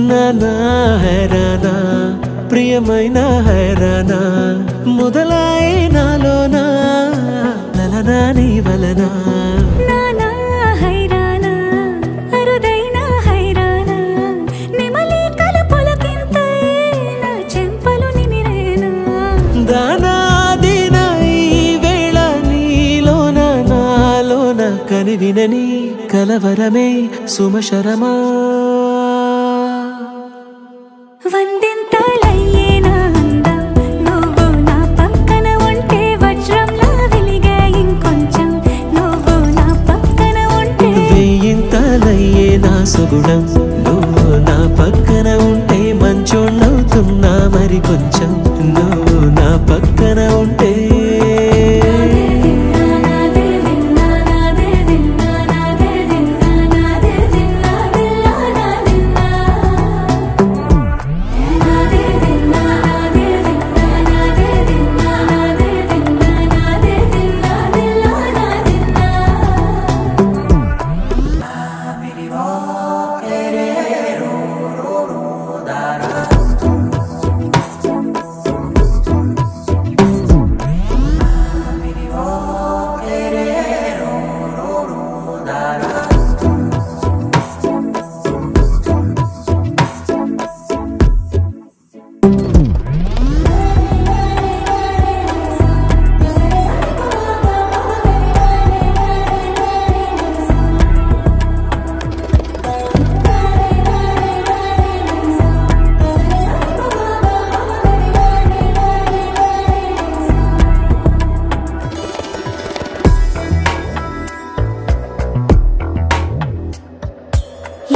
నానా హైరానా ప్రియమైన హైరానా మొదలాయే నాలోనా లలనా నీ వలనా నానా హైరానా అరుదైన హైరానా నిమలి కలుపులకింతై నా చెంపలు నిమిరేనా దానాదిన ఈ వేళ నీలోన నాలోన కనివినని కలవరమే సుమశరమా వందింతలయ్యేనా అందం నువ్వు నా పక్కన ఉంటే వజ్రంలా వెలిగే ఇంకొంచెం నువ్వు నా పక్కన ఉంటే వెయ్యింతలయ్యే నా సుగుణం నువ్వు నా పక్కన ఉంటే మంచోణ్ణవుతున్నా మరి కొంచెం నువ్వు నా పక్కన ఉంటే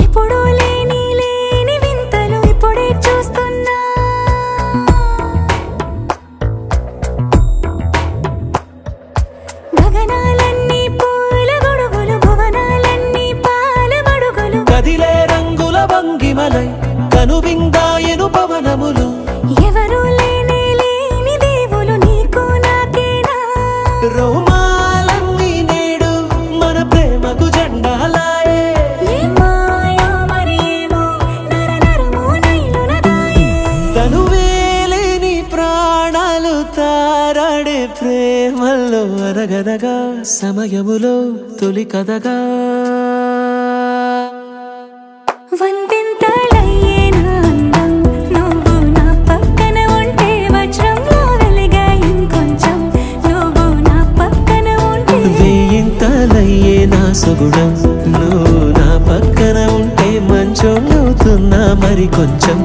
ఎప్పుడూ లేని వింతలు ఇప్పుడే చూస్తున్నా గగనాలన్నీ పూల గొడుగులు భువనాలన్నీ పాల మడుగులు కదిలే రంగుల భంగిమలై కనువిందాయను పవనములు ఎవరూ లేని దేవులు నీకు నాకేనా రోమాలన్నీ నేడు మన ప్రేమకు జెండాలాయే తనువేలేని ప్రాణాలు తారాడే ప్రేమల్లో అనగనగా సమయములో తొలి కథగా వందింతలయ్యేనా అందం నువ్వు నా పక్కన ఉంటే వజ్రంలా వెలిగే ఇంకొంచెం నువ్వు నా పక్కన ఉంటే వెయ్యింతలయ్యే నా సుగుణం నువ్వు నా పక్కన ఉంటే మంచోణ్ణవుతున్నా మరి కొంచెం